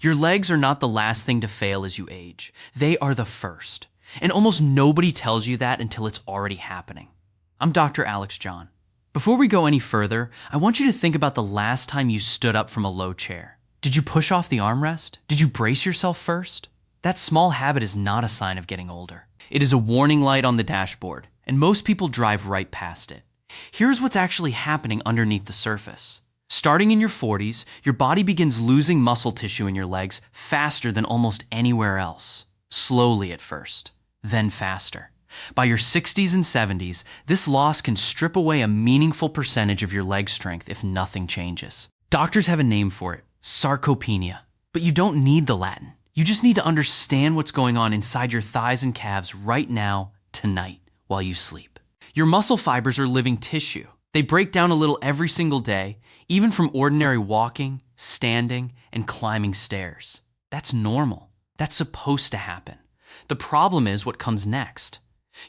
Your legs are not the last thing to fail as you age. They are the first. And almost nobody tells you that until it's already happening. I'm Dr. Alex John. Before we go any further, I want you to think about the last time you stood up from a low chair. Did you push off the armrest? Did you brace yourself first? That small habit is not a sign of getting older. It is a warning light on the dashboard, and most people drive right past it. Here's what's actually happening underneath the surface. Starting in your 40s, your body begins losing muscle tissue in your legs faster than almost anywhere else. Slowly at first, then faster. By your 60s and 70s, this loss can strip away a meaningful percentage of your leg strength if nothing changes. Doctors have a name for it, sarcopenia. But you don't need the Latin. You just need to understand what's going on inside your thighs and calves right now, tonight, while you sleep. Your muscle fibers are living tissue. They break down a little every single day, even from ordinary walking, standing, and climbing stairs. That's normal. That's supposed to happen. The problem is what comes next.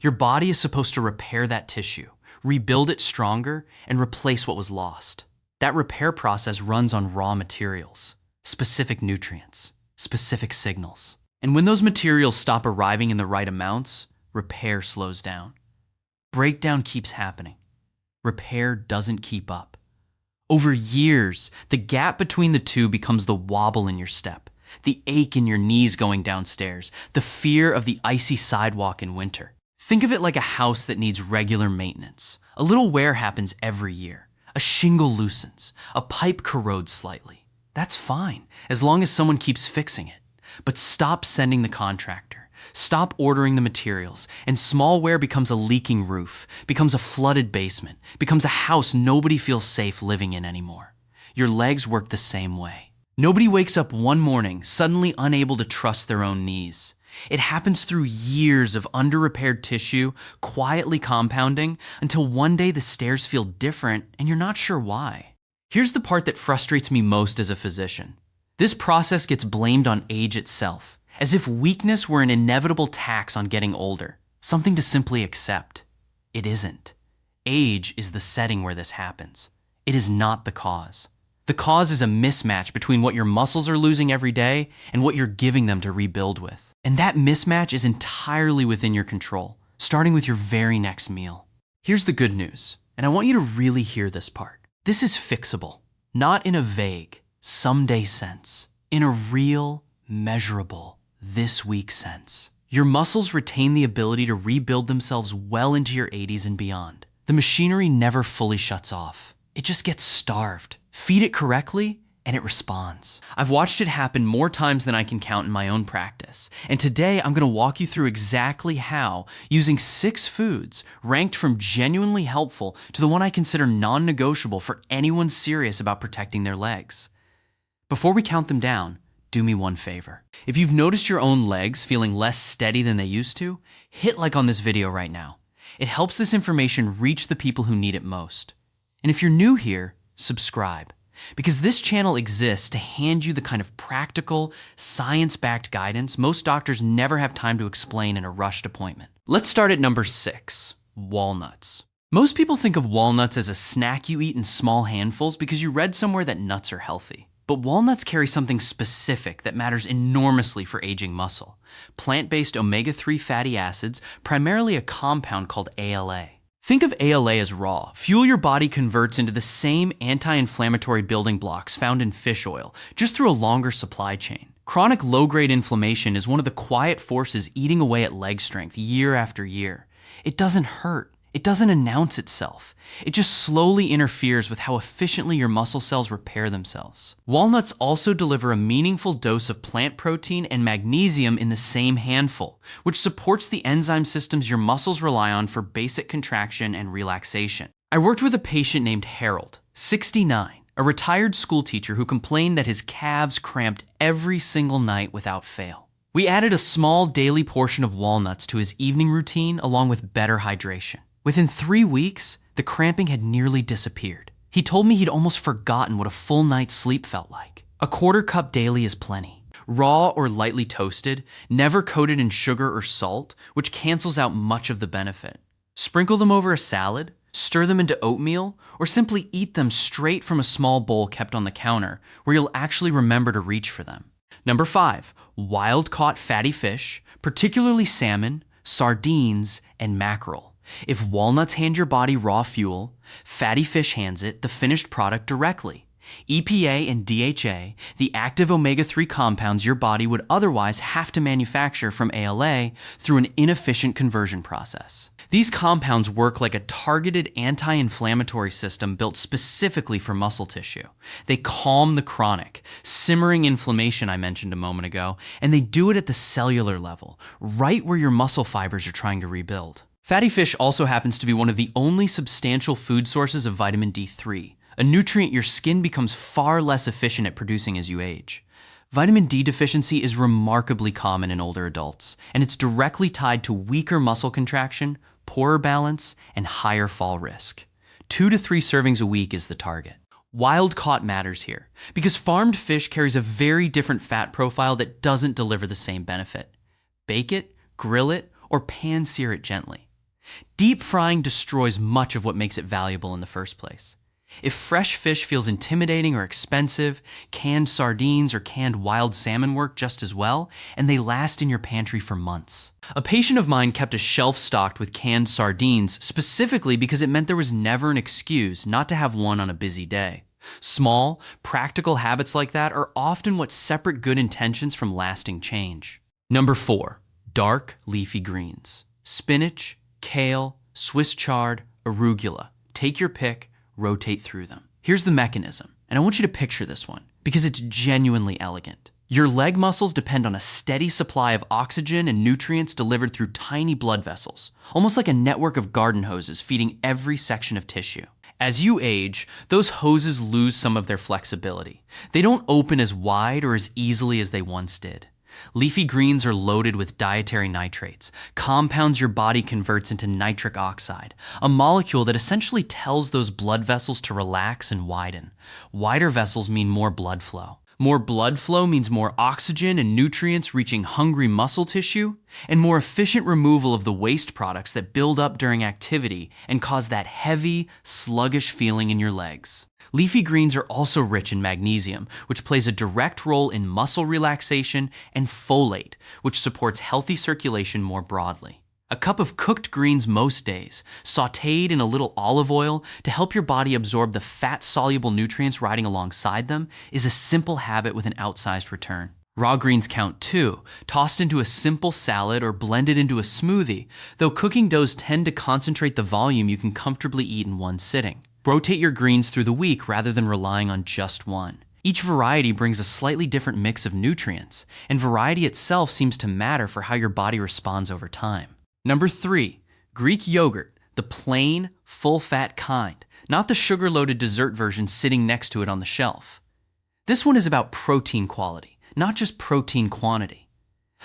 Your body is supposed to repair that tissue, rebuild it stronger, and replace what was lost. That repair process runs on raw materials, specific nutrients, specific signals. And when those materials stop arriving in the right amounts, repair slows down. Breakdown keeps happening. Repair doesn't keep up. Over years, the gap between the two becomes the wobble in your step, the ache in your knees going downstairs, the fear of the icy sidewalk in winter. Think of it like a house that needs regular maintenance. A little wear happens every year. A shingle loosens. A pipe corrodes slightly. That's fine, as long as someone keeps fixing it. But stop sending the contractor. Stop ordering the materials, and small wear becomes a leaking roof, becomes a flooded basement, becomes a house nobody feels safe living in anymore. Your legs work the same way. Nobody wakes up one morning suddenly unable to trust their own knees. It happens through years of under-repaired tissue quietly compounding until one day the stairs feel different and you're not sure why. Here's the part that frustrates me most as a physician. This process gets blamed on age itself, as if weakness were an inevitable tax on getting older, something to simply accept. It isn't. Age is the setting where this happens. It is not the cause. The cause is a mismatch between what your muscles are losing every day and what you're giving them to rebuild with. And that mismatch is entirely within your control, starting with your very next meal. Here's the good news, and I want you to really hear this part. This is fixable, not in a vague, someday sense, in a real, measurable, this week sense. Your muscles retain the ability to rebuild themselves well into your 80s and beyond. The machinery never fully shuts off. It just gets starved. Feed it correctly, and it responds. I've watched it happen more times than I can count in my own practice. And today I'm gonna walk you through exactly how, using 6 foods ranked from genuinely helpful to the one I consider non-negotiable for anyone serious about protecting their legs. Before we count them down, do me one favor. If you've noticed your own legs feeling less steady than they used to, hit like on this video right now. It helps this information reach the people who need it most. And if you're new here, subscribe, because this channel exists to hand you the kind of practical, science-backed guidance most doctors never have time to explain in a rushed appointment. Let's start at number 6, walnuts. Most people think of walnuts as a snack you eat in small handfuls because you read somewhere that nuts are healthy. But walnuts carry something specific that matters enormously for aging muscle. Plant-based omega-3 fatty acids, primarily a compound called ALA. Think of ALA as raw. Fuel your body converts into the same anti-inflammatory building blocks found in fish oil, just through a longer supply chain. Chronic low-grade inflammation is one of the quiet forces eating away at leg strength year after year. It doesn't hurt. It doesn't announce itself. It just slowly interferes with how efficiently your muscle cells repair themselves. Walnuts also deliver a meaningful dose of plant protein and magnesium in the same handful, which supports the enzyme systems your muscles rely on for basic contraction and relaxation. I worked with a patient named Harold, 69, a retired school teacher who complained that his calves cramped every single night without fail. We added a small daily portion of walnuts to his evening routine along with better hydration. Within 3 weeks, the cramping had nearly disappeared. He told me he'd almost forgotten what a full night's sleep felt like. A quarter cup daily is plenty. Raw or lightly toasted, never coated in sugar or salt, which cancels out much of the benefit. Sprinkle them over a salad, stir them into oatmeal, or simply eat them straight from a small bowl kept on the counter, where you'll actually remember to reach for them. Number 5, wild-caught fatty fish, particularly salmon, sardines, and mackerel. If walnuts hand your body raw fuel, fatty fish hands it the finished product directly. EPA and DHA, the active omega-3 compounds your body would otherwise have to manufacture from ALA through an inefficient conversion process. These compounds work like a targeted anti-inflammatory system built specifically for muscle tissue. They calm the chronic, simmering inflammation I mentioned a moment ago, and they do it at the cellular level, right where your muscle fibers are trying to rebuild. Fatty fish also happens to be one of the only substantial food sources of vitamin D3, a nutrient your skin becomes far less efficient at producing as you age. Vitamin D deficiency is remarkably common in older adults, and it's directly tied to weaker muscle contraction, poorer balance, and higher fall risk. 2 to 3 servings a week is the target. Wild-caught matters here, because farmed fish carries a very different fat profile that doesn't deliver the same benefit. Bake it, grill it, or pan-sear it gently. Deep frying destroys much of what makes it valuable in the first place. If fresh fish feels intimidating or expensive, canned sardines or canned wild salmon work just as well, and they last in your pantry for months. A patient of mine kept a shelf stocked with canned sardines specifically because it meant there was never an excuse not to have one on a busy day. Small, practical habits like that are often what separate good intentions from lasting change. Number 4, dark leafy greens. Spinach, kale, Swiss chard, arugula. Take your pick. Rotate through them. Here's the mechanism, and I want you to picture this one because it's genuinely elegant. Your leg muscles depend on a steady supply of oxygen and nutrients delivered through tiny blood vessels, almost like a network of garden hoses feeding every section of tissue. As you age, those hoses lose some of their flexibility. They don't open as wide or as easily as they once did. Leafy greens are loaded with dietary nitrates, compounds your body converts into nitric oxide, a molecule that essentially tells those blood vessels to relax and widen. Wider vessels mean more blood flow. More blood flow means more oxygen and nutrients reaching hungry muscle tissue, and more efficient removal of the waste products that build up during activity and cause that heavy, sluggish feeling in your legs. Leafy greens are also rich in magnesium, which plays a direct role in muscle relaxation, and folate, which supports healthy circulation more broadly. A cup of cooked greens most days, sautéed in a little olive oil to help your body absorb the fat-soluble nutrients riding alongside them, is a simple habit with an outsized return. Raw greens count too, tossed into a simple salad or blended into a smoothie, though cooking doughs tend to concentrate the volume you can comfortably eat in one sitting. Rotate your greens through the week rather than relying on just one. Each variety brings a slightly different mix of nutrients, and variety itself seems to matter for how your body responds over time. Number 3, Greek yogurt, the plain, full-fat kind, not the sugar-loaded dessert version sitting next to it on the shelf. This one is about protein quality, not just protein quantity.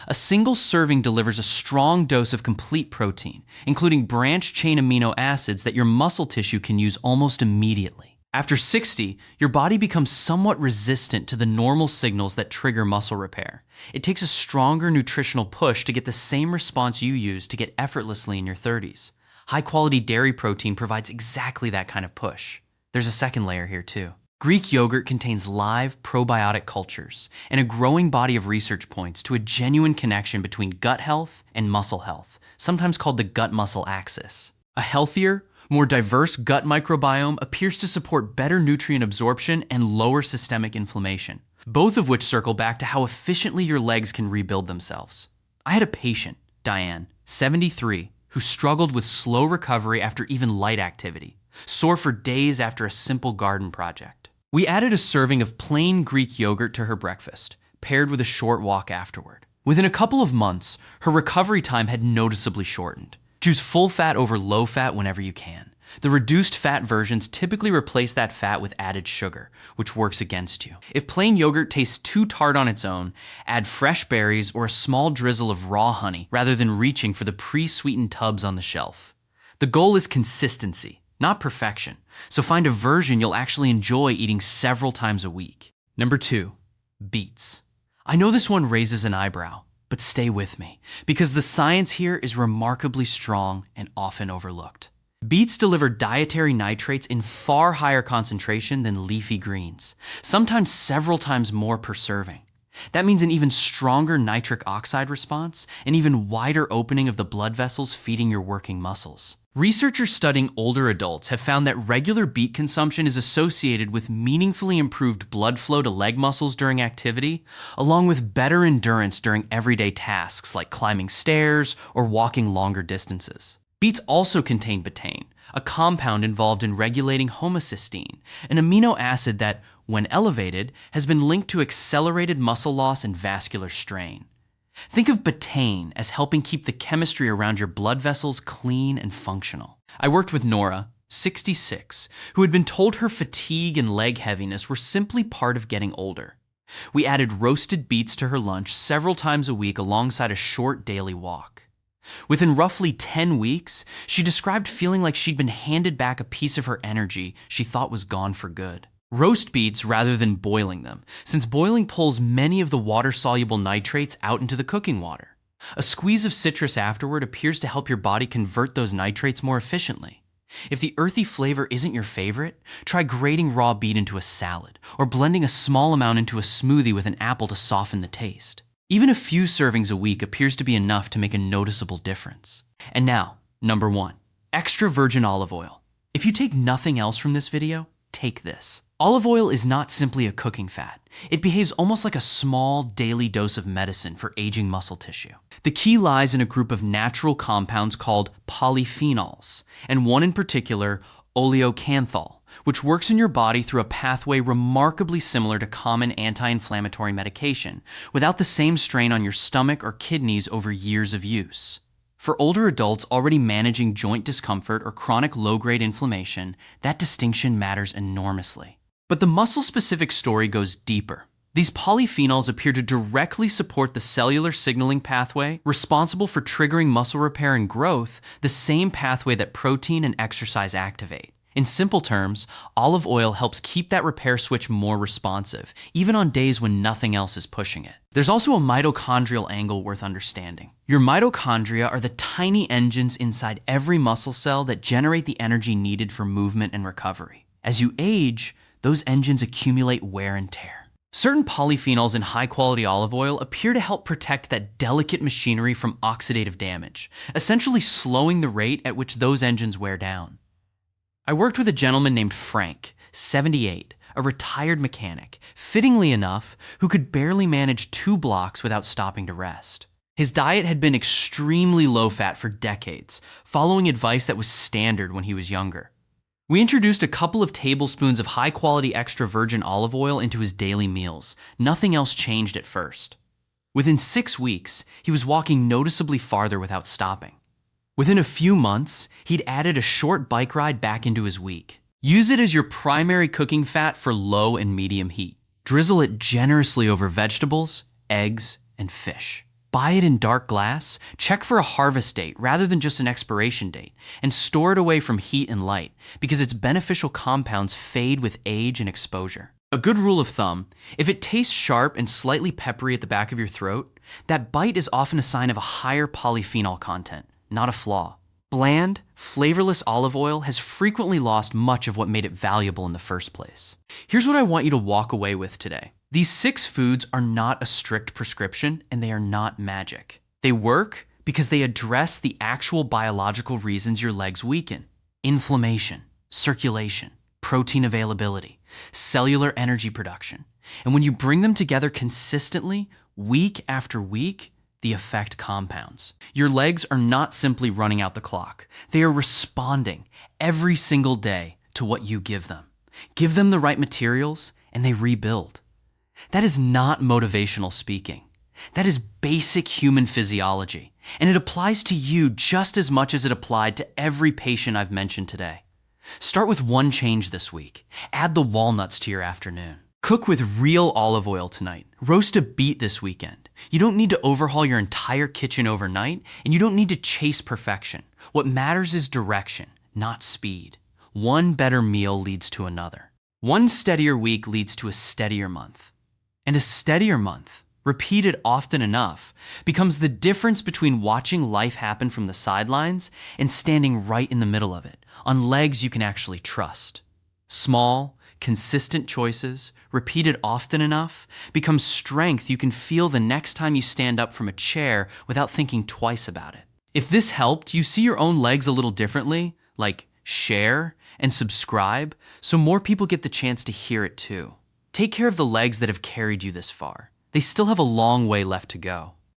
A single serving delivers a strong dose of complete protein, including branched-chain amino acids that your muscle tissue can use almost immediately. After 60, your body becomes somewhat resistant to the normal signals that trigger muscle repair. It takes a stronger nutritional push to get the same response you use to get effortlessly in your 30s. High-quality dairy protein provides exactly that kind of push. There's a second layer here too. Greek yogurt contains live probiotic cultures and a growing body of research points to a genuine connection between gut health and muscle health, sometimes called the gut-muscle axis. A healthier, more diverse gut microbiome appears to support better nutrient absorption and lower systemic inflammation, both of which circle back to how efficiently your legs can rebuild themselves. I had a patient, Diane, 73, who struggled with slow recovery after even light activity, sore for days after a simple garden project. We added a serving of plain Greek yogurt to her breakfast, paired with a short walk afterward. Within a couple of months, her recovery time had noticeably shortened. Choose full fat over low fat whenever you can. The reduced fat versions typically replace that fat with added sugar, which works against you. If plain yogurt tastes too tart on its own, add fresh berries or a small drizzle of raw honey rather than reaching for the pre-sweetened tubs on the shelf. The goal is consistency, not perfection, so find a version you'll actually enjoy eating several times a week. Number 2, beets. I know this one raises an eyebrow, but stay with me, because the science here is remarkably strong and often overlooked. Beets deliver dietary nitrates in far higher concentration than leafy greens, sometimes several times more per serving. That means an even stronger nitric oxide response, an even wider opening of the blood vessels feeding your working muscles. Researchers studying older adults have found that regular beet consumption is associated with meaningfully improved blood flow to leg muscles during activity, along with better endurance during everyday tasks like climbing stairs or walking longer distances. Beets also contain betaine, a compound involved in regulating homocysteine, an amino acid that, when elevated, has been linked to accelerated muscle loss and vascular strain. Think of betaine as helping keep the chemistry around your blood vessels clean and functional. I worked with Nora, 66, who had been told her fatigue and leg heaviness were simply part of getting older. We added roasted beets to her lunch several times a week alongside a short daily walk. Within roughly 10 weeks, she described feeling like she'd been handed back a piece of her energy she thought was gone for good. Roast beets rather than boiling them, since boiling pulls many of the water-soluble nitrates out into the cooking water. A squeeze of citrus afterward appears to help your body convert those nitrates more efficiently. If the earthy flavor isn't your favorite, try grating raw beet into a salad, or blending a small amount into a smoothie with an apple to soften the taste. Even a few servings a week appears to be enough to make a noticeable difference. And now, number 1, extra virgin olive oil. If you take nothing else from this video, take this. Olive oil is not simply a cooking fat. It behaves almost like a small daily dose of medicine for aging muscle tissue. The key lies in a group of natural compounds called polyphenols, and one in particular, oleocanthal, which works in your body through a pathway remarkably similar to common anti-inflammatory medication, without the same strain on your stomach or kidneys over years of use. For older adults already managing joint discomfort or chronic low-grade inflammation, that distinction matters enormously. But the muscle-specific story goes deeper. These polyphenols appear to directly support the cellular signaling pathway responsible for triggering muscle repair and growth, the same pathway that protein and exercise activate. In simple terms, olive oil helps keep that repair switch more responsive, even on days when nothing else is pushing it. There's also a mitochondrial angle worth understanding. Your mitochondria are the tiny engines inside every muscle cell that generate the energy needed for movement and recovery. As you age, those engines accumulate wear and tear. Certain polyphenols in high-quality olive oil appear to help protect that delicate machinery from oxidative damage, essentially slowing the rate at which those engines wear down. I worked with a gentleman named Frank, 78, a retired mechanic, fittingly enough, who could barely manage 2 blocks without stopping to rest. His diet had been extremely low-fat for decades, following advice that was standard when he was younger. We introduced a couple of tablespoons of high-quality extra virgin olive oil into his daily meals. Nothing else changed at first. Within 6 weeks, he was walking noticeably farther without stopping. Within a few months, he'd added a short bike ride back into his week. Use it as your primary cooking fat for low and medium heat. Drizzle it generously over vegetables, eggs, and fish. Buy it in dark glass, check for a harvest date rather than just an expiration date, and store it away from heat and light because its beneficial compounds fade with age and exposure. A good rule of thumb, if it tastes sharp and slightly peppery at the back of your throat, that bite is often a sign of a higher polyphenol content, not a flaw. Bland, flavorless olive oil has frequently lost much of what made it valuable in the first place. Here's what I want you to walk away with today. These 6 foods are not a strict prescription, and they are not magic. They work because they address the actual biological reasons your legs weaken: inflammation, circulation, protein availability, cellular energy production. And when you bring them together consistently, week after week, the effect compounds. Your legs are not simply running out the clock. They are responding every single day to what you give them. Give them the right materials, and they rebuild. That is not motivational speaking. That is basic human physiology, and it applies to you just as much as it applied to every patient I've mentioned today. Start with one change this week. Add the walnuts to your afternoon. Cook with real olive oil tonight. Roast a beet this weekend. You don't need to overhaul your entire kitchen overnight, and you don't need to chase perfection. What matters is direction, not speed. One better meal leads to another. One steadier week leads to a steadier month. And a steadier month, repeated often enough, becomes the difference between watching life happen from the sidelines and standing right in the middle of it, on legs you can actually trust. Small, Consistent choices, repeated often enough, become strength you can feel the next time you stand up from a chair without thinking twice about it. If this helped you see your own legs a little differently, like share and subscribe so more people get the chance to hear it too. Take care of the legs that have carried you this far. They still have a long way left to go.